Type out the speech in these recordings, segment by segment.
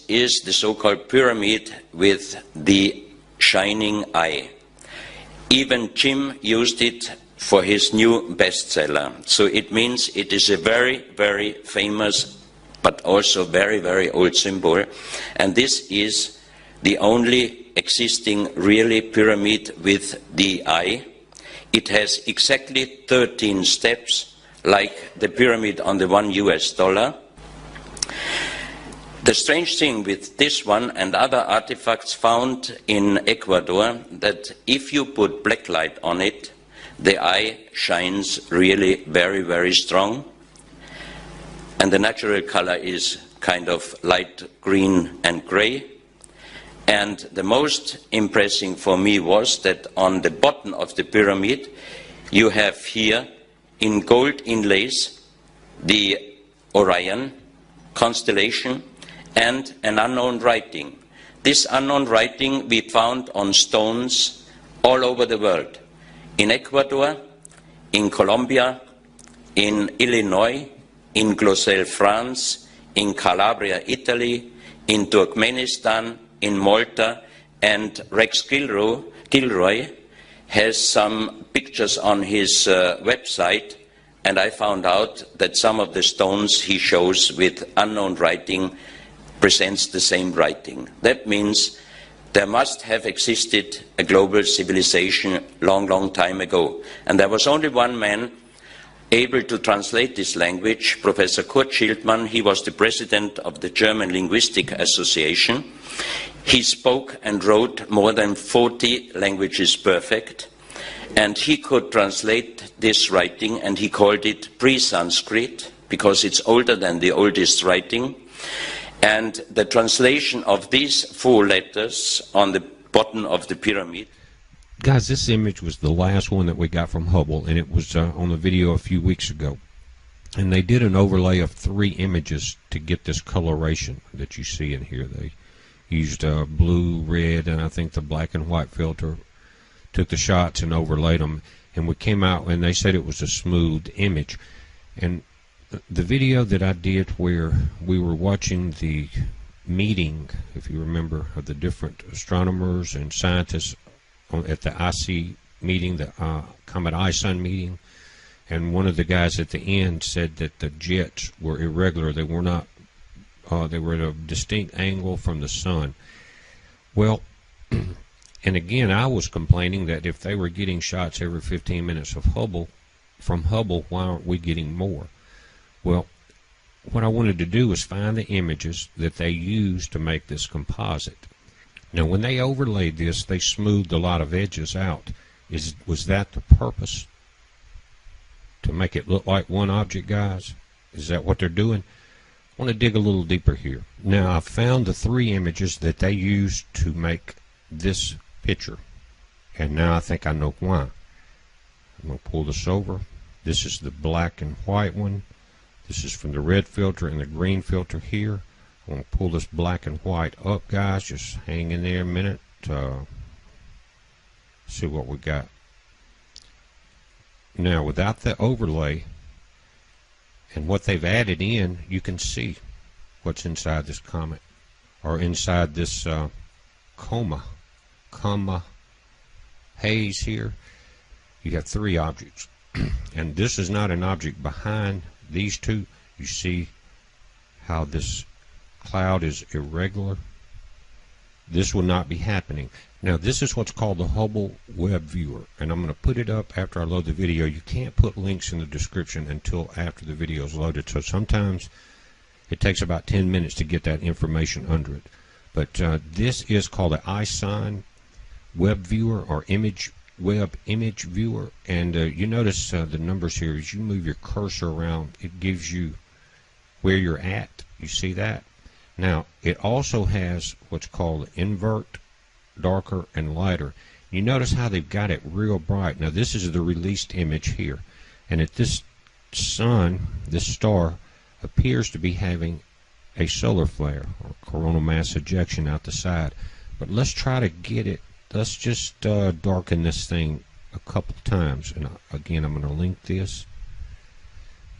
is the so-called pyramid with the shining eye. Even Jim used it for his new bestseller. So it means it is a very, very famous but also very, very old symbol. And this is the only existing really pyramid with the eye. It has exactly 13 steps, like the pyramid on the $1. The strange thing with this one and other artifacts found in Ecuador, that if you put black light on it, the eye shines really very, very strong. And the natural color is kind of light green and gray. And the most impressive for me was that on the bottom of the pyramid, you have here in gold inlays the Orion constellation and an unknown writing. This unknown writing we found on stones all over the world. In Ecuador, in Colombia, in Illinois, in Gloucester, France, in Calabria, Italy, in Turkmenistan, in Malta, and Rex Gilroy has some pictures on his website, and I found out that some of the stones he shows with unknown writing presents the same writing. That means there must have existed a global civilization long, long time ago. And there was only one man able to translate this language, Professor Kurt Schildmann. He was the president of the German Linguistic Association. He spoke and wrote more than 40 languages perfect, and he could translate this writing, and he called it pre-Sanskrit because it's older than the oldest writing. And the translation of these 4 letters on the bottom of the pyramid. Guys, this image was the last one that we got from Hubble, and it was on the video a few weeks ago. And they did an overlay of 3 images to get this coloration that you see in here. They used blue, red, and I think the black and white filter, took the shots and overlaid them, and we came out and they said it was a smooth image. And the video that I did where we were watching the meeting, if you remember, of the different astronomers and scientists at the IC meeting, the Comet I-Sun meeting, and one of the guys at the end said that the jets were irregular. They were not, they were at a distinct angle from the sun. Well, and again, I was complaining that if they were getting shots every 15 minutes of Hubble, from Hubble, why aren't we getting more? Well, what I wanted to do was find the images that they used to make this composite. Now, when they overlaid this, they smoothed a lot of edges out. Was that the purpose? To make it look like one object, guys? Is that what they're doing? I want to dig a little deeper here. Now, I found the 3 images that they used to make this picture. And now I think I know why. I'm going to pull this over. This is the black and white one. This is from the red filter and the green filter here. I'm going to pull this black and white up, guys. Just hang in there a minute. See what we got. Now, without the overlay and what they've added in, you can see what's inside this comet, or inside this coma haze here. You have 3 objects. And this is not an object behind these 2. You see how this cloud is irregular? This will not be happening. Now, this is what's called the Hubble Web Viewer, and I'm going to put it up after I load the video. You can't put links in the description until after the video is loaded, so sometimes it takes about 10 minutes to get that information under it. But this is called the I-Sign Web Viewer, or Web Image Viewer, and you notice the numbers here. As you move your cursor around, it gives you where you're at. You see that? Now, it also has what's called invert, darker, and lighter. You notice how they've got it real bright. Now, this is the released image here, and at this sun, this star appears to be having a solar flare or coronal mass ejection out the side. But let's try to get it. Let's just darken this thing a couple times, and again, I'm going to link this.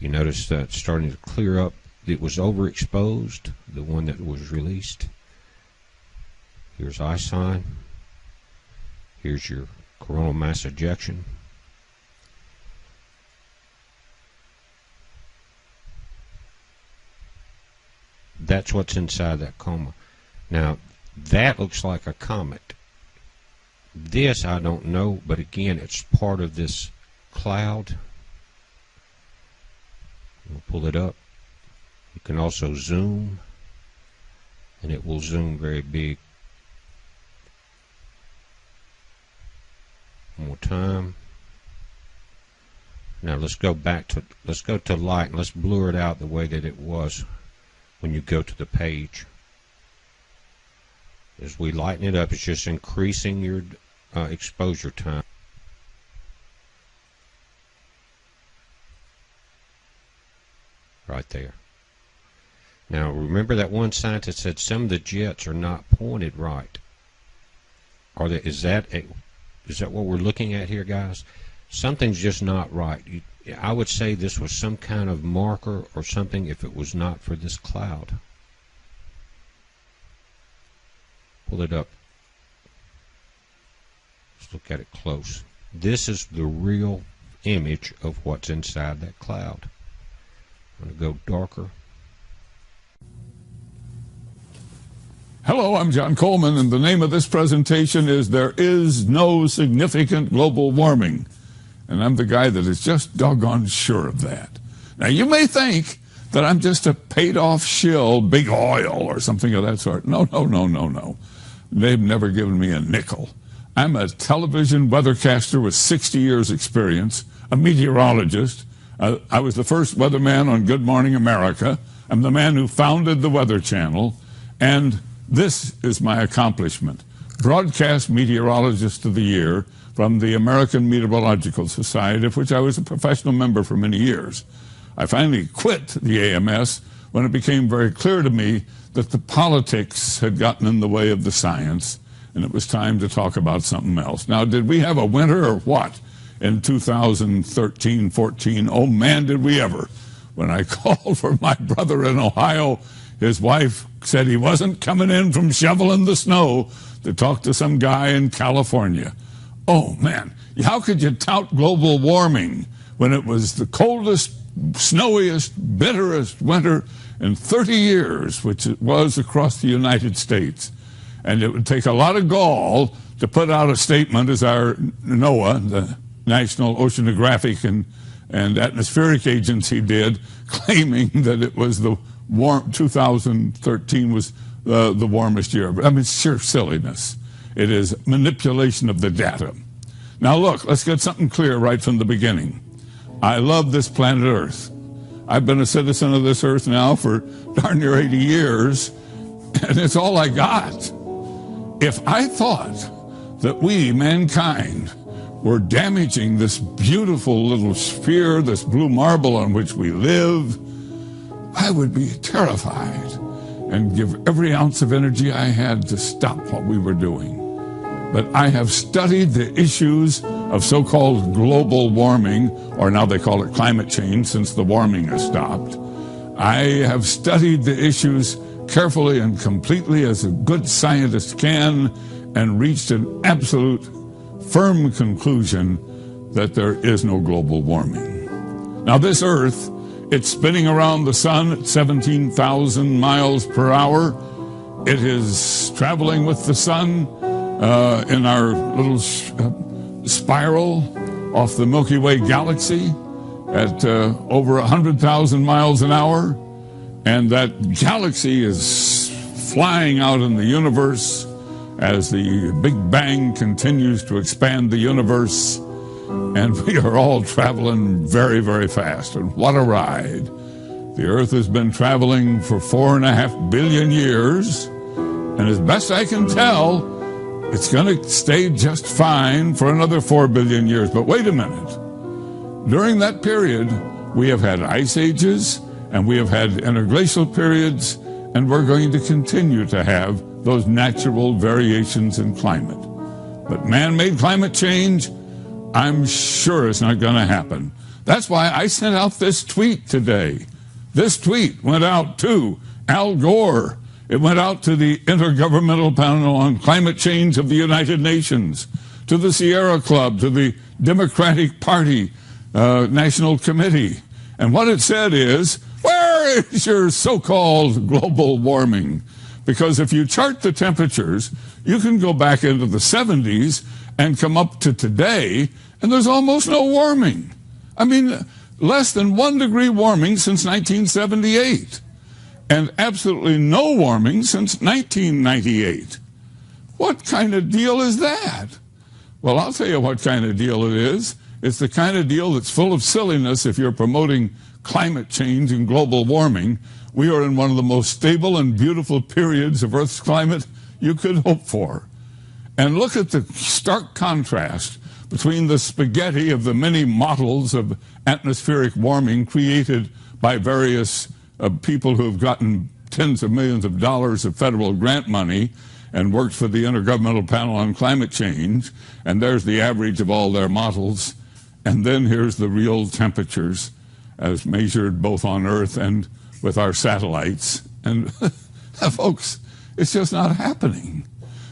You notice that it's starting to clear up. It was overexposed, the one that was released. Here's I sign. Here's your coronal mass ejection. That's what's inside that coma. Now, that looks like a comet. This I don't know, but again, it's part of this cloud. We'll pull it up. You can also zoom, and it will zoom very big. One more time. Now let's go to light, and let's blur it out the way that it was when you go to the page. As we lighten it up, it's just increasing your exposure time. Right there. Now remember that one scientist said some of the jets are not pointed right. Is that what we're looking at here, guys? Something's just not right. I would say this was some kind of marker or something if it was not for this cloud. Pull it up. Let's look at it close. This is the real image of what's inside that cloud. I'm going to go darker. Hello, I'm John Coleman, and the name of this presentation is There Is No Significant Global Warming. And I'm the guy that is just doggone sure of that. Now, you may think that I'm just a paid-off shill, big oil, or something of that sort. No. They've never given me a nickel. I'm a television weathercaster with 60 years' experience, a meteorologist. I was the first weatherman on Good Morning America. I'm the man who founded the Weather Channel, and this is my accomplishment. Broadcast Meteorologist of the Year from the American Meteorological Society, of which I was a professional member for many years. I finally quit the AMS when it became very clear to me that the politics had gotten in the way of the science, and it was time to talk about something else. Now, did we have a winter or what in 2013-14? Oh, man, did we ever. When I called for my brother in Ohio, his wife said he wasn't coming in from shoveling the snow to talk to some guy in California. Oh, man, how could you tout global warming when it was the coldest, snowiest, bitterest winter in 30 years, which it was across the United States? And it would take a lot of gall to put out a statement, as our NOAA, the National Oceanographic and Atmospheric Agency, did, claiming that it was the 2013 was the warmest year. I mean, it's sheer silliness. It is manipulation of the data. Now look, let's get something clear right from the beginning. I love this planet Earth. I've been a citizen of this Earth now for darn near 80 years, and it's all I got. If I thought that we, mankind, were damaging this beautiful little sphere, this blue marble on which we live, I would be terrified and give every ounce of energy I had to stop what we were doing. But I have studied the issues of so-called global warming, or now they call it climate change since the warming has stopped. I have studied the issues carefully and completely as a good scientist can, and reached an absolute firm conclusion that there is no global warming. Now this Earth, it's spinning around the sun at 17,000 miles per hour. It is traveling with the sun in our little spiral off the Milky Way galaxy at over 100,000 miles an hour. And that galaxy is flying out in the universe as the Big Bang continues to expand the universe. And we are all traveling very, very fast. And what a ride. The Earth has been traveling for 4.5 billion years. And as best I can tell, it's going to stay just fine for another 4 billion years. But wait a minute. During that period, we have had ice ages, and we have had interglacial periods, and we're going to continue to have those natural variations in climate. But man-made climate change, I'm sure it's not going to happen. That's why I sent out this tweet today. This tweet went out to Al Gore It went out to the Intergovernmental Panel on Climate Change of the United Nations, to the Sierra Club, to the Democratic Party National Committee. And what it said is, where is your so-called global warming? Because if you chart the temperatures, you can go back into the 70s and come up to today, and there's almost no warming. I mean, less than 1 degree warming since 1978. And absolutely no warming since 1998. What kind of deal is that? Well, I'll tell you what kind of deal it is. It's the kind of deal that's full of silliness if you're promoting climate change and global warming. We are in one of the most stable and beautiful periods of Earth's climate you could hope for. And look at the stark contrast between the spaghetti of the many models of atmospheric warming created by various people who have gotten tens of millions of dollars of federal grant money and worked for the Intergovernmental Panel on Climate Change, and there's the average of all their models, and then here's the real temperatures as measured both on Earth and with our satellites. And folks, it's just not happening.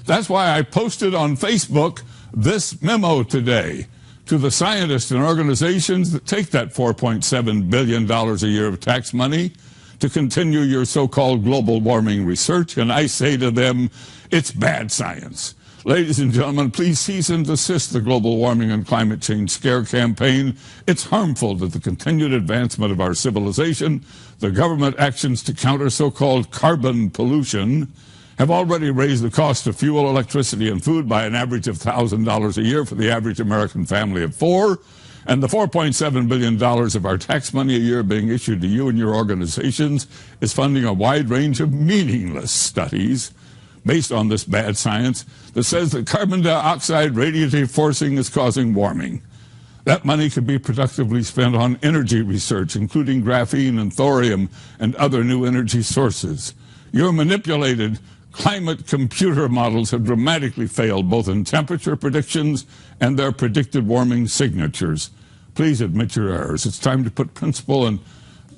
That's why I posted on Facebook this memo today to the scientists and organizations that take that $4.7 billion a year of tax money to continue your so-called global warming research, and I say to them, it's bad science. Ladies and gentlemen, please cease and desist the global warming and climate change scare campaign. It's harmful to the continued advancement of our civilization. The government actions to counter so-called carbon pollution have already raised the cost of fuel, electricity, and food by an average of $1,000 a year for the average American family of 4. And the $4.7 billion of our tax money a year being issued to you and your organizations is funding a wide range of meaningless studies based on this bad science that says that carbon dioxide radiative forcing is causing warming. That money could be productively spent on energy research, including graphene and thorium and other new energy sources. Your manipulated climate computer models have dramatically failed both in temperature predictions and their predicted warming signatures. Please admit your errors. It's time to put principle and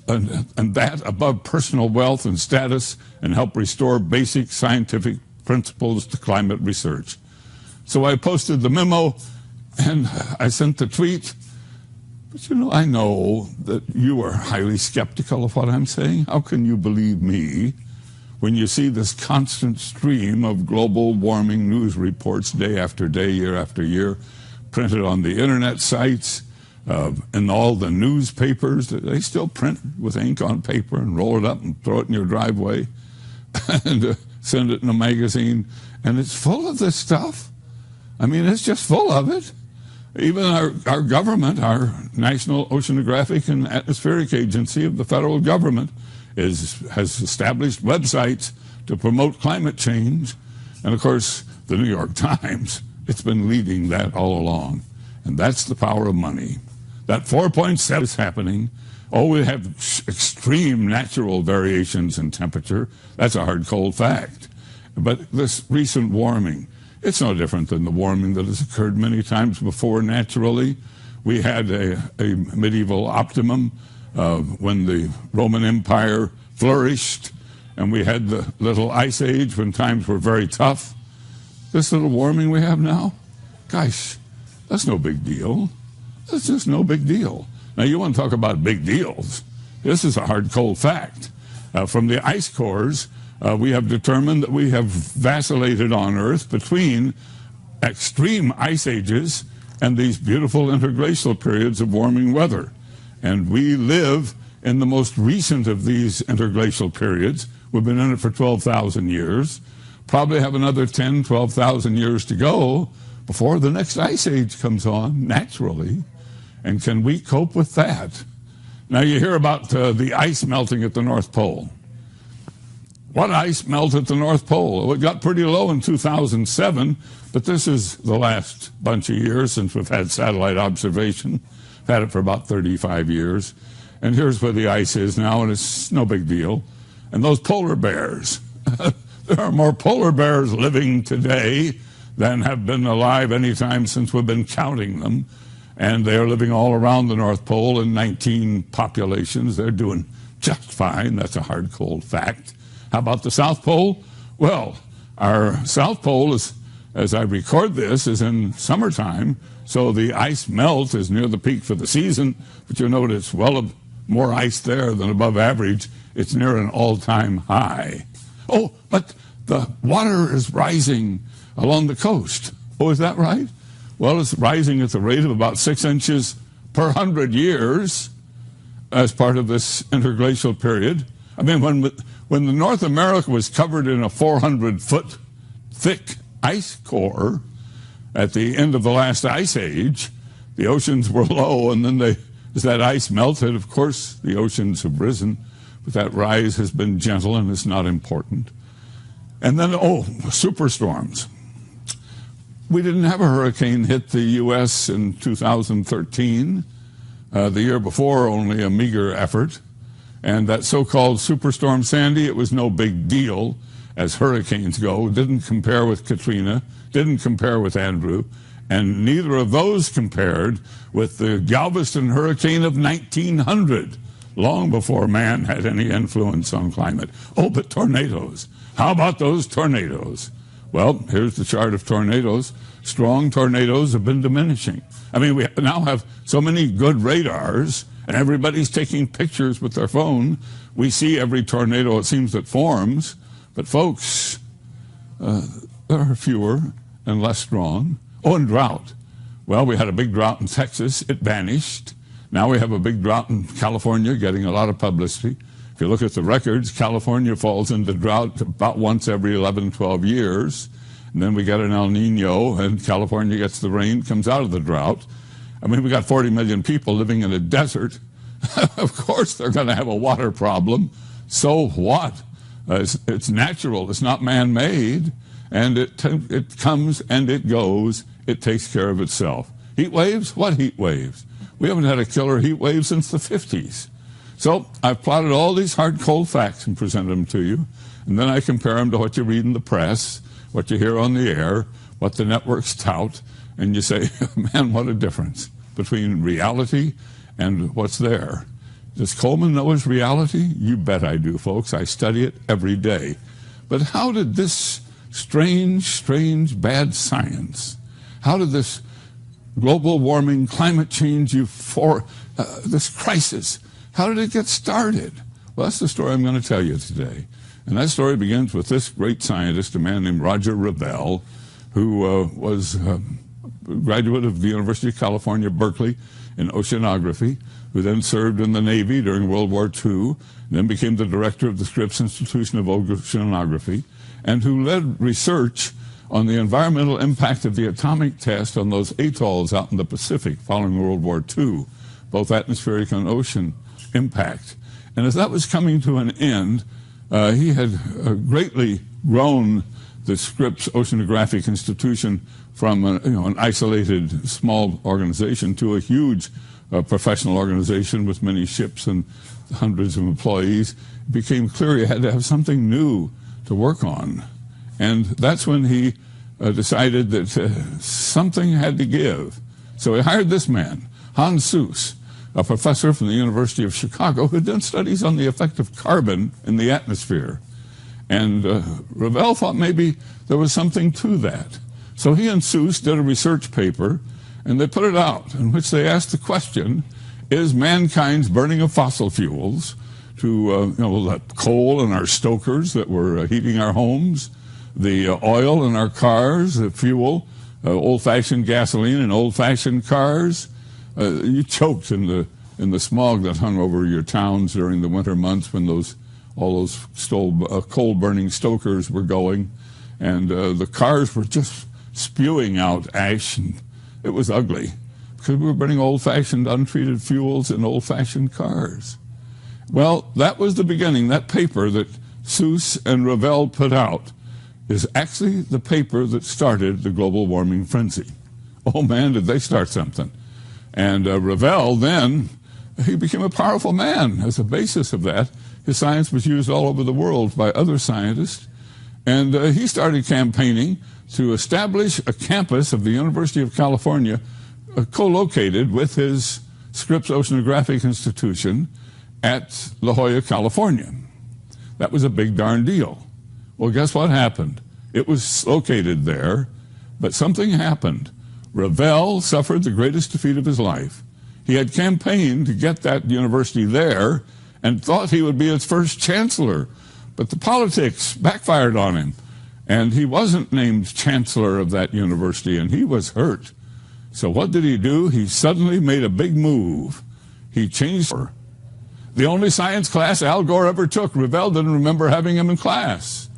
that above personal wealth and status and help restore basic scientific principles to climate research. So I posted the memo and I sent the tweet. But you know, I know that you are highly skeptical of what I'm saying. How can you believe me when you see this constant stream of global warming news reports day after day, year after year, printed on the internet sites, and all the newspapers? They still print with ink on paper and roll it up and throw it in your driveway and send it in a magazine. And it's full of this stuff. I mean, it's just full of it. Even our government, our National Oceanographic and Atmospheric Agency of the federal government, has established websites to promote climate change. And of course, the New York Times, it's been leading that all along. And that's the power of money. That 4.7 is happening. Oh, we have extreme natural variations in temperature. That's a hard, cold fact. But this recent warming, it's no different than the warming that has occurred many times before naturally. We had a medieval optimum when the Roman Empire flourished, and we had the little ice age when times were very tough. This little warming we have now, gosh, that's no big deal. That's just no big deal. Now, you want to talk about big deals. This is a hard, cold fact. From the ice cores, we have determined that we have vacillated on Earth between extreme ice ages and these beautiful interglacial periods of warming weather. And we live in the most recent of these interglacial periods. We've been in it for 12,000 years. Probably have another 10, 12,000 years to go before the next ice age comes on, naturally. And can we cope with that? Now, you hear about the ice melting at the North Pole. What ice melted at the North Pole? Well, it got pretty low in 2007, but this is the last bunch of years since we've had satellite observation. We've had it for about 35 years. And here's where the ice is now, and it's no big deal. And those polar bears, there are more polar bears living today than have been alive any time since we've been counting them. And they are living all around the North Pole in 19 populations. They're doing just fine. That's a hard, cold fact. How about the South Pole? Well, our South Pole is, as I record this, is in summertime, so the ice melt is near the peak for the season, but you'll notice more ice there than above average. It's near an all-time high. Oh, but the water is rising along the coast. Oh, is that right? Well, it's rising at the rate of about 6 inches per 100 years as part of this interglacial period. I mean, when the North America was covered in a 400-foot thick ice core at the end of the last ice age, the oceans were low, and then as that ice melted, of course, the oceans have risen, but that rise has been gentle and is not important. And then, superstorms. We didn't have a hurricane hit the U.S. in 2013. The year before, only a meager effort. And that so-called Superstorm Sandy, it was no big deal as hurricanes go. Didn't compare with Katrina, didn't compare with Andrew, and neither of those compared with the Galveston hurricane of 1900, long before man had any influence on climate. Oh, but tornadoes. How about those tornadoes? Well, here's the chart of tornadoes. Strong tornadoes have been diminishing. I mean, we now have so many good radars, and everybody's taking pictures with their phone. We see every tornado, it seems, that forms. But folks, there are fewer and less strong. Oh, and drought. Well, we had a big drought in Texas. It vanished. Now we have a big drought in California, getting a lot of publicity. If you look at the records, California falls into drought about once every 11, 12 years. And then we get an El Nino, and California gets the rain, comes out of the drought. I mean, we got 40 million people living in a desert. Of course they're going to have a water problem. So what? It's natural. It's not man-made. And it comes and it goes. It takes care of itself. Heat waves? What heat waves? We haven't had a killer heat wave since the 50s. So I've plotted all these hard, cold facts and presented them to you. And then I compare them to what you read in the press, what you hear on the air, what the networks tout. And you say, man, what a difference between reality and what's there. Does Coleman know his reality? You bet I do, folks. I study it every day. But how did this strange, bad science, how did this global warming, climate change, this crisis, how did it get started? Well, that's the story I'm going to tell you today. And that story begins with this great scientist, a man named Roger Revelle, who was a graduate of the University of California, Berkeley, in oceanography, who then served in the Navy during World War II, then became the director of the Scripps Institution of Oceanography, and who led research on the environmental impact of the atomic test on those atolls out in the Pacific following World War II, both atmospheric and ocean impact. And as that was coming to an end, he had greatly grown the Scripps Oceanographic Institution from an isolated small organization to a huge professional organization with many ships and hundreds of employees. It became clear he had to have something new to work on. And that's when he decided that something had to give. So he hired this man, Hans Suess, a professor from the University of Chicago who had done studies on the effect of carbon in the atmosphere. And Revelle thought maybe there was something to that. So he and Suess did a research paper, and they put it out, in which they asked the question, is mankind's burning of fossil fuels to the coal in our stokers that were heating our homes, the oil in our cars, the fuel, old-fashioned gasoline in old-fashioned cars, you choked in the smog that hung over your towns during the winter months when all those coal-burning stokers were going, and the cars were just spewing out ash, and it was ugly because we were burning old-fashioned untreated fuels in old-fashioned cars. Well, that was the beginning. That paper that Suess and Revelle put out is actually the paper that started the global warming frenzy. Oh man, did they start something. And Revelle then, he became a powerful man as a basis of that. His science was used all over the world by other scientists. And he started campaigning to establish a campus of the University of California co-located with his Scripps Oceanographic Institution at La Jolla, California. That was a big darn deal. Well, guess what happened? It was located there, but something happened. Revel suffered the greatest defeat of his life. He had campaigned to get that university there and thought he would be its first chancellor, but the politics backfired on him, and he wasn't named chancellor of that university, and he was hurt. So what did he do? He suddenly made a big move. He changed the only science class Al Gore ever took. Revel didn't remember having him in class.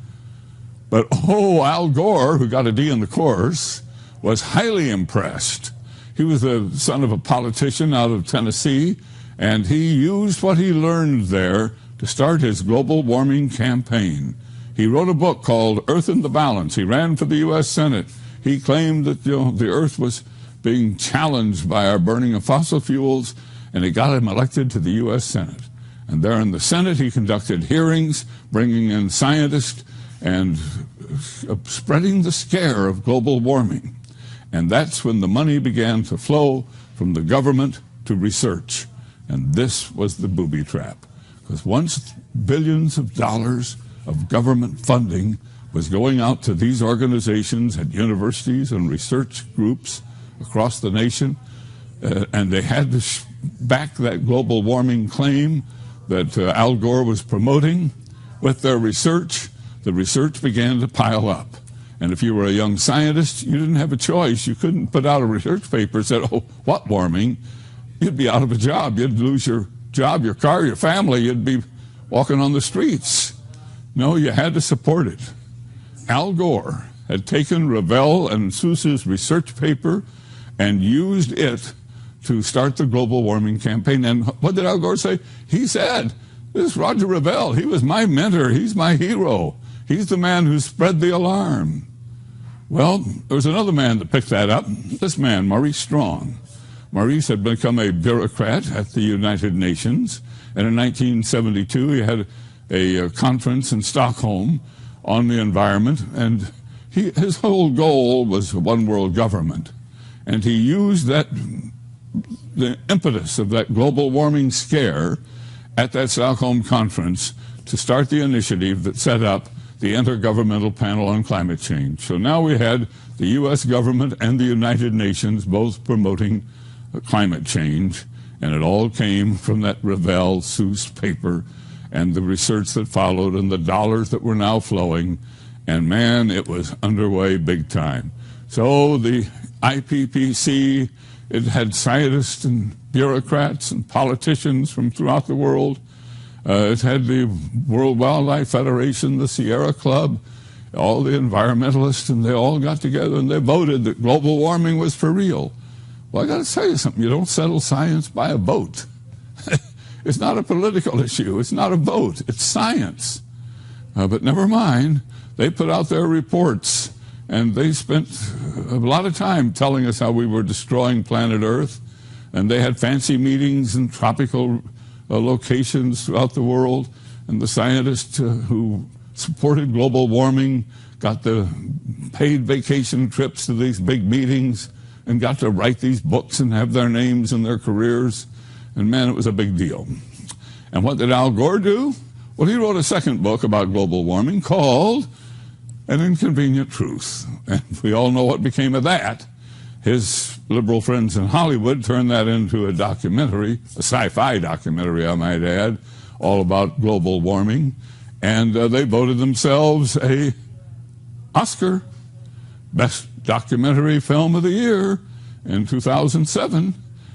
But Al Gore, who got a D in the course, was highly impressed. He was the son of a politician out of Tennessee, and he used what he learned there to start his global warming campaign. He wrote a book called Earth in the Balance. He ran for the U.S. Senate. He claimed that the Earth was being challenged by our burning of fossil fuels, and it got him elected to the U.S. Senate. And there in the Senate, he conducted hearings, bringing in scientists and spreading the scare of global warming. And that's when the money began to flow from the government to research. And this was the booby trap. Because once billions of dollars of government funding was going out to these organizations at universities and research groups across the nation, and they had to back that global warming claim that Al Gore was promoting with their research, the research began to pile up. And if you were a young scientist, you didn't have a choice. You couldn't put out a research paper that said, oh, what warming? You'd be out of a job. You'd lose your job, your car, your family. You'd be walking on the streets. No, you had to support it. Al Gore had taken Revel and Seuss's research paper and used it to start the global warming campaign. And what did Al Gore say? He said, this is Roger Revel. He was my mentor. He's my hero. He's the man who spread the alarm. Well, there was another man that picked that up, this man, Maurice Strong. Maurice had become a bureaucrat at the United Nations, and in 1972 he had a conference in Stockholm on the environment, and his whole goal was one world government. And he used the impetus of that global warming scare at that Stockholm conference to start the initiative that set up the Intergovernmental Panel on Climate Change. So now we had the U.S. government and the United Nations both promoting climate change, and it all came from that Revel Seuss paper and the research that followed and the dollars that were now flowing, and man, it was underway big time. So the IPCC, it had scientists and bureaucrats and politicians from throughout the world. It had the World Wildlife Federation, the Sierra Club, all the environmentalists, and they all got together and they voted that global warming was for real. Well, I got to tell you something. You don't settle science by a vote. It's not a political issue. It's not a vote. It's science. But never mind. They put out their reports, and they spent a lot of time telling us how we were destroying planet Earth, and they had fancy meetings in tropical locations throughout the world, and the scientists who supported global warming got the paid vacation trips to these big meetings and got to write these books and have their names and their careers, and man, it was a big deal. And what did Al Gore do? Well, he wrote a second book about global warming called An Inconvenient Truth, and we all know what became of that. His liberal friends in Hollywood turned that into a documentary, a sci-fi documentary, I might add, all about global warming, and they voted themselves a Oscar, Best Documentary Film of the Year in 2007.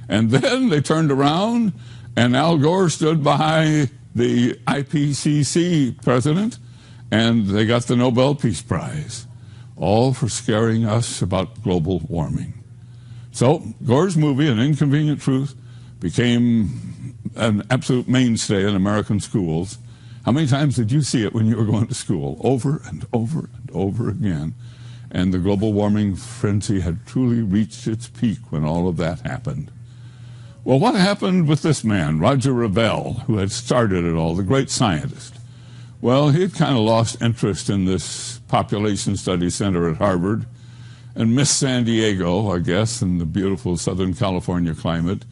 And then they turned around, and Al Gore stood by the IPCC president, and they got the Nobel Peace Prize, all for scaring us about global warming. So Gore's movie, An Inconvenient Truth, became an absolute mainstay in American schools. How many times did you see it when you were going to school? Over and over and over again. And the global warming frenzy had truly reached its peak when all of that happened. Well, what happened with this man, Roger Revel, who had started it all, the great scientist? Well, he had kind of lost interest in this population study center at Harvard and missed San Diego, I guess, and the beautiful Southern California climate.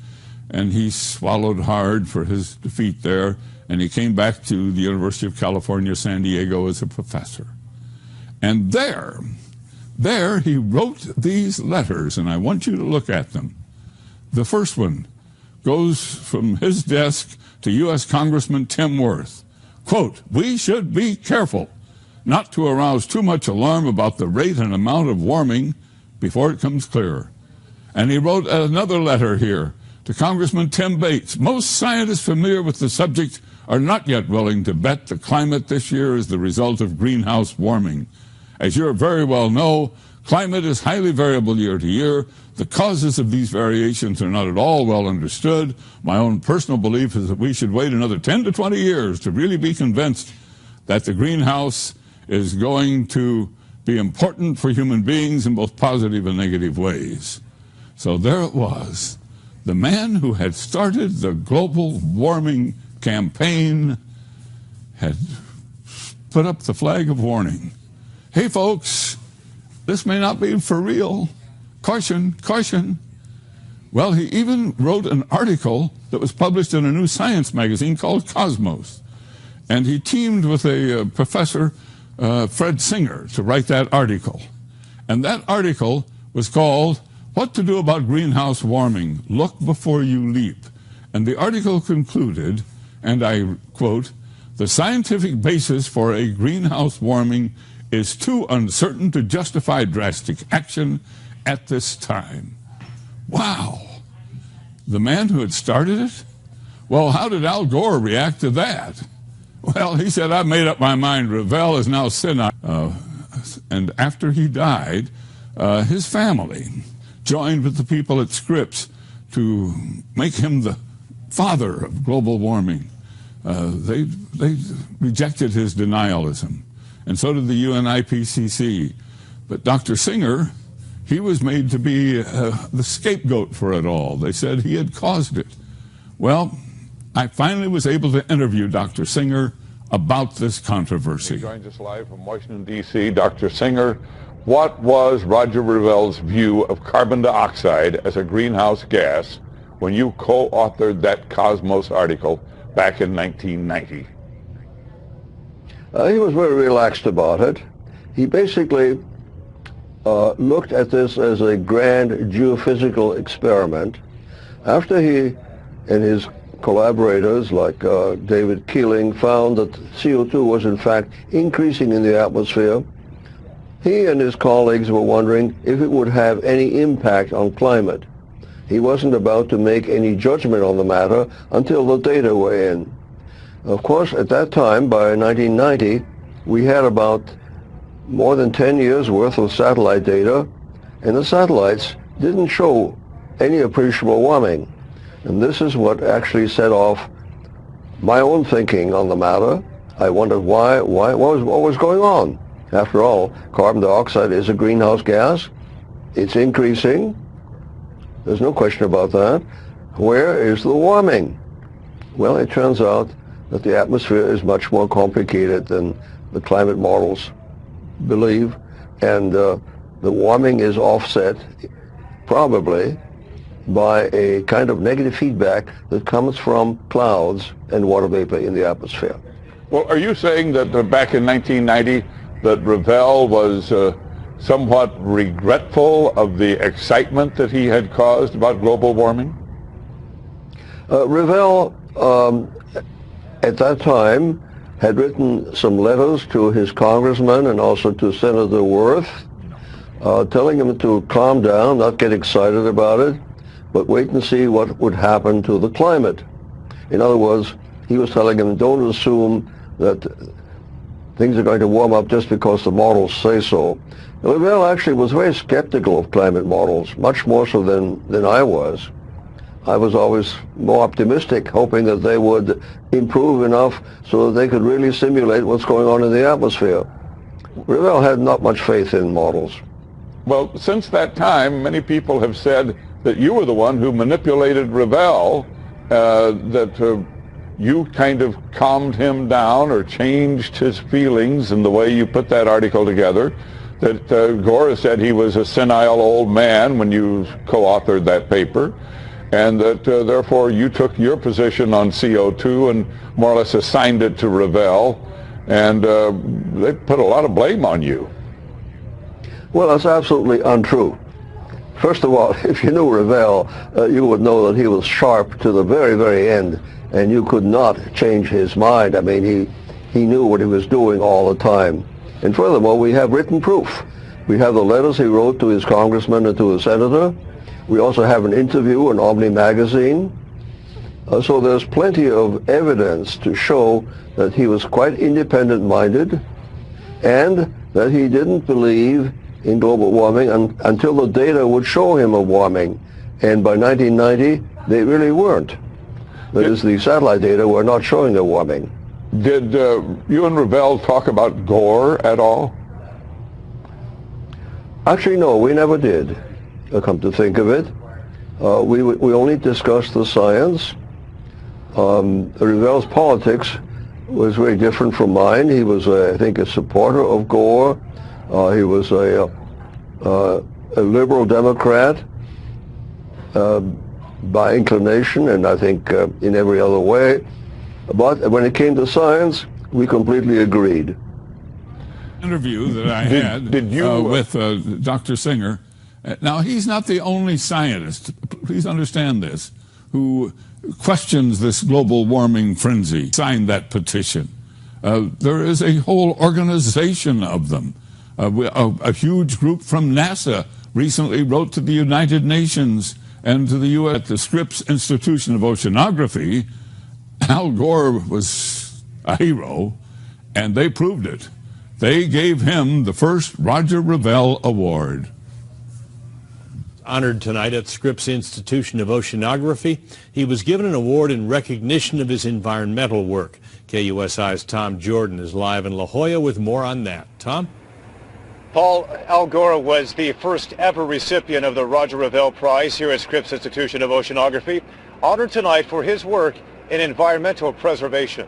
and he swallowed hard for his defeat there, and he came back to the University of California, San Diego as a professor. And there he wrote these letters, and I want you to look at them. The first one goes from his desk to U.S. Congressman Tim Wirth. Quote, "We should be careful not to arouse too much alarm about the rate and amount of warming before it comes clearer." And he wrote another letter here to Congressman Tim Bates. "Most scientists familiar with the subject are not yet willing to bet the climate this year is the result of greenhouse warming. As you very well know, climate is highly variable year to year. The causes of these variations are not at all well understood. My own personal belief is that we should wait another 10 to 20 years to really be convinced that the greenhouse is going to be important for human beings in both positive and negative ways." So there it was. The man who had started the global warming campaign had put up the flag of warning. Hey folks, this may not be for real. Caution, caution. Well, he even wrote an article that was published in a new science magazine called Cosmos. And he teamed with a professor, Fred Singer, to write that article. And that article was called "What to Do About Greenhouse Warming? Look Before You Leap." And the article concluded, and I quote, "The scientific basis for a greenhouse warming is too uncertain to justify drastic action at this time." Wow. The man who had started it? Well, how did Al Gore react to that? Well, he said, "I've made up my mind. Revell is now senile." And after he died, his family joined with the people at Scripps to make him the father of global warming. They rejected his denialism, and so did the UNIPCC. But Dr. Singer, he was made to be the scapegoat for it all. They said he had caused it. Well, I finally was able to interview Dr. Singer about this controversy. He joins us live from Washington, D.C. Dr. Singer, what was Roger Revell's view of carbon dioxide as a greenhouse gas when you co-authored that Cosmos article back in 1990? He was very relaxed about it. He basically looked at this as a grand geophysical experiment. After he and his collaborators like David Keeling found that CO2 was in fact increasing in the atmosphere, he and his colleagues were wondering if it would have any impact on climate. He wasn't about to make any judgment on the matter until the data were in. Of course, at that time, by 1990, we had about more than 10 years worth of satellite data, and the satellites didn't show any appreciable warming. And this is what actually set off my own thinking on the matter. I wondered what was going on. After all, carbon dioxide is a greenhouse gas. It's increasing. There's no question about that. Where is the warming? Well, it turns out that the atmosphere is much more complicated than the climate models believe, and the warming is offset probably by a kind of negative feedback that comes from clouds and water vapor in the atmosphere. Well, are you saying that back in 1990 that Revell was somewhat regretful of the excitement that he had caused about global warming? Revell, at that time, had written some letters to his congressman and also to Senator Wirth, telling him to calm down, not get excited about it, but wait and see what would happen to the climate. In other words, he was telling him, don't assume that things are going to warm up just because the models say so. Revell actually was very skeptical of climate models, much more so than I was. I was always more optimistic, hoping that they would improve enough so that they could really simulate what's going on in the atmosphere. Revell had not much faith in models. Well, since that time, many people have said that you were the one who manipulated Revell, that you kind of calmed him down or changed his feelings in the way you put that article together, that Gore said he was a senile old man when you co-authored that paper, and that therefore you took your position on CO2 and more or less assigned it to Revell, and they put a lot of blame on you. Well, that's absolutely untrue. First of all, if you knew Revell, you would know that he was sharp to the very, very end, and you could not change his mind. I mean, he knew what he was doing all the time. And furthermore, we have written proof. We have the letters he wrote to his congressman and to his senator. We also have an interview in Omni magazine. So there's plenty of evidence to show that he was quite independent-minded and that he didn't believe in global warming until the data would show him a warming. And by 1990, they really weren't. That is, the satellite data were not showing the warming. Did you and Revell talk about Gore at all? Actually, no, we never did, come to think of it. We only discussed the science. Revell's politics was very different from mine. He was, I think, a supporter of Gore. He was a liberal Democrat by inclination, and I think in every other way. But when it came to science, we completely agreed. Interview that I had with Dr. Singer. Now, he's not the only scientist, please understand this, who questions this global warming frenzy, signed that petition. There is a whole organization of them. A huge group from NASA recently wrote to the United Nations and to the U.S. at the Scripps Institution of Oceanography. Al Gore was a hero, and they proved it. They gave him the first Roger Revell Award. Honored tonight at Scripps Institution of Oceanography, he was given an award in recognition of his environmental work. KUSI's Tom Jordan is live in La Jolla with more on that. Tom? Paul, Al Gore was the first ever recipient of the Roger Revell Prize here at Scripps Institution of Oceanography, honored tonight for his work in environmental preservation.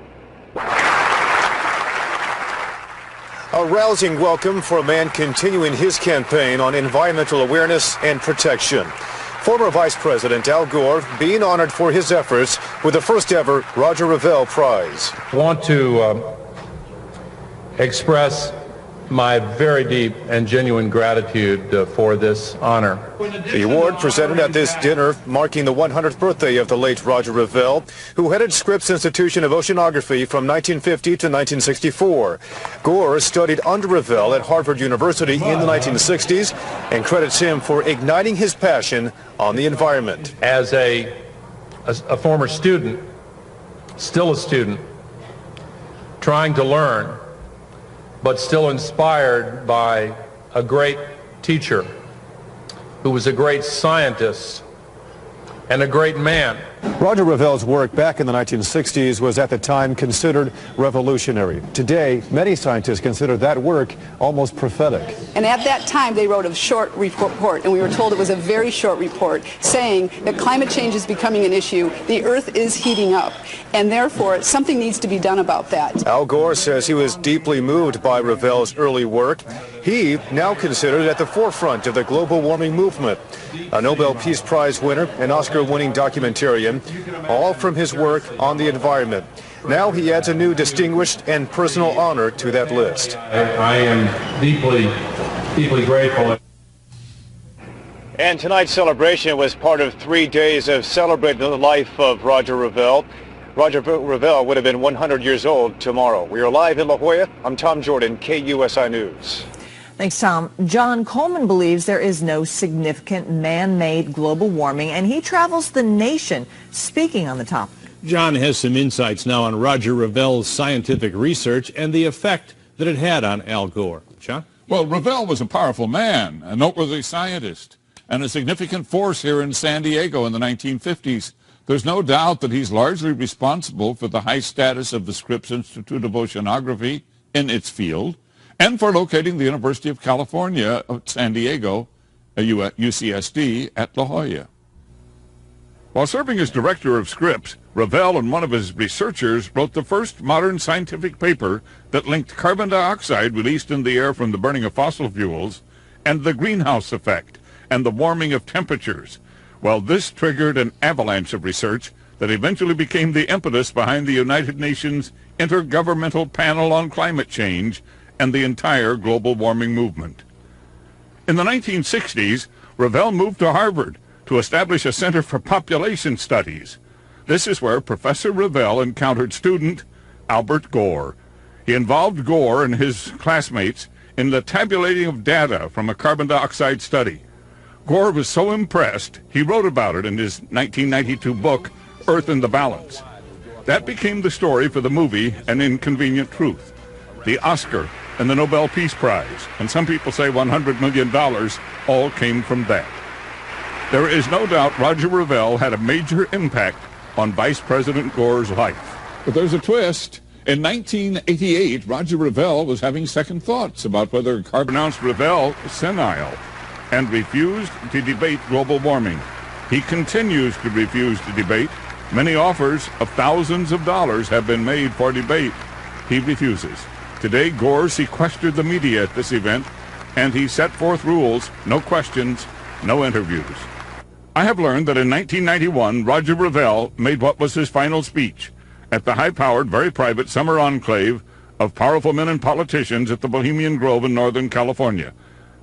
A rousing welcome for a man continuing his campaign on environmental awareness and protection. Former Vice President Al Gore being honored for his efforts with the first ever Roger Revell Prize. I want to express my very deep and genuine gratitude for this honor. The award presented at this dinner marking the 100th birthday of the late Roger Revell, who headed Scripps Institution of Oceanography from 1950 to 1964. Gore studied under Revell at Harvard University in the 1960s and credits him for igniting his passion on the environment. As a former student, still a student, trying to learn, but still inspired by a great teacher who was a great scientist and a great man. Roger Revell's work back in the 1960s was at the time considered revolutionary. Today, many scientists consider that work almost prophetic. And at that time, they wrote a short report, and we were told it was a very short report, saying that climate change is becoming an issue, the Earth is heating up, and therefore something needs to be done about that. Al Gore says he was deeply moved by Revell's early work. He, now considered at the forefront of the global warming movement, a Nobel Peace Prize winner, an Oscar-winning documentarian, all from his work on the environment. Now he adds a new distinguished and personal honor to that list. I am deeply, deeply grateful. And tonight's celebration was part of 3 days of celebrating the life of Roger Revell. Roger Revell would have been 100 years old tomorrow. We are live in La Jolla. I'm Tom Jordan, KUSI News. Thanks, Tom. John Coleman believes there is no significant man-made global warming, and he travels the nation speaking on the topic. John has some insights now on Roger Revell's scientific research and the effect that it had on Al Gore. John? Well, Revell was a powerful man, a noteworthy scientist, and a significant force here in San Diego in the 1950s. There's no doubt that he's largely responsible for the high status of the Scripps Institute of Oceanography in its field, and for locating the University of California at San Diego, UCSD, at La Jolla. While serving as director of Scripps, Revell and one of his researchers wrote the first modern scientific paper that linked carbon dioxide released in the air from the burning of fossil fuels and the greenhouse effect and the warming of temperatures. Well, this triggered an avalanche of research that eventually became the impetus behind the United Nations Intergovernmental Panel on Climate Change and the entire global warming movement. In the 1960s, Revell moved to Harvard to establish a Center for Population Studies. This is where Professor Revell encountered student Albert Gore. He involved Gore and his classmates in the tabulating of data from a carbon dioxide study. Gore was so impressed, he wrote about it in his 1992 book, Earth in the Balance. That became the story for the movie An Inconvenient Truth, the Oscar and the Nobel Peace Prize, and some people say $100 million all came from that. There is no doubt Roger Revell had a major impact on Vice President Gore's life. But there's a twist. In 1988, Roger Revell was having second thoughts about whether carbon pronounced Revell senile and refused to debate global warming. He continues to refuse to debate. Many offers of thousands of dollars have been made for debate. He refuses. Today, Gore sequestered the media at this event, and he set forth rules: no questions, no interviews. I have learned that in 1991, Roger Revell made what was his final speech at the high-powered, very private summer enclave of powerful men and politicians at the Bohemian Grove in Northern California.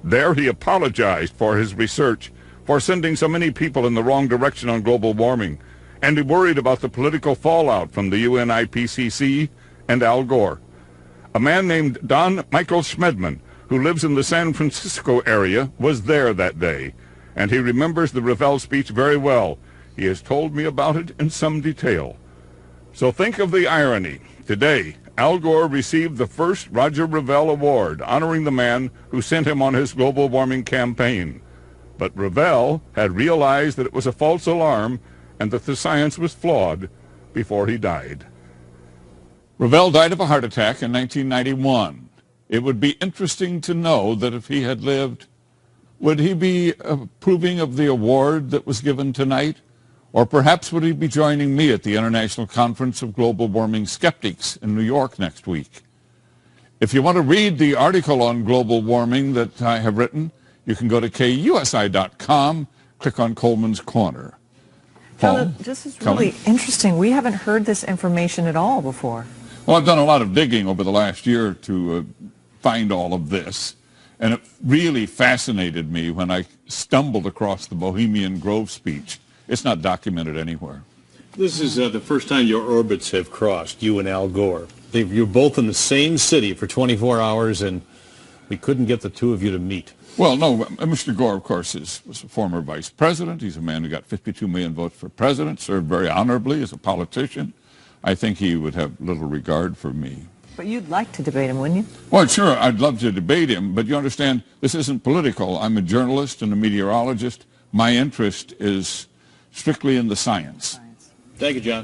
There he apologized for his research, for sending so many people in the wrong direction on global warming, and he worried about the political fallout from the UN IPCC and Al Gore. A man named Don Michael Schmedman, who lives in the San Francisco area, was there that day, and he remembers the Revell speech very well. He has told me about it in some detail. So think of the irony. Today, Al Gore received the first Roger Revell Award, honoring the man who sent him on his global warming campaign. But Revell had realized that it was a false alarm and that the science was flawed before he died. Revell died of a heart attack in 1991. It would be interesting to know that if he had lived, would he be approving of the award that was given tonight? Or perhaps would he be joining me at the International Conference of Global Warming Skeptics in New York next week? If you want to read the article on global warming that I have written, you can go to KUSI.com, click on Coleman's Corner. Paul, this is really interesting. We haven't heard this information at all before. Well, I've done a lot of digging over the last year to find all of this, and it really fascinated me when I stumbled across the Bohemian Grove speech. It's not documented anywhere. This is the first time your orbits have crossed, you and Al Gore. You're both in the same city for 24 hours, and we couldn't get the two of you to meet. Well, no, Mr. Gore, of course, was a former vice president. He's a man who got 52 million votes for president, served very honorably as a politician. I think he would have little regard for me. But you'd like to debate him, wouldn't you? Well, sure, I'd love to debate him, but you understand, this isn't political. I'm a journalist and a meteorologist. My interest is strictly in the science. Thank you, John.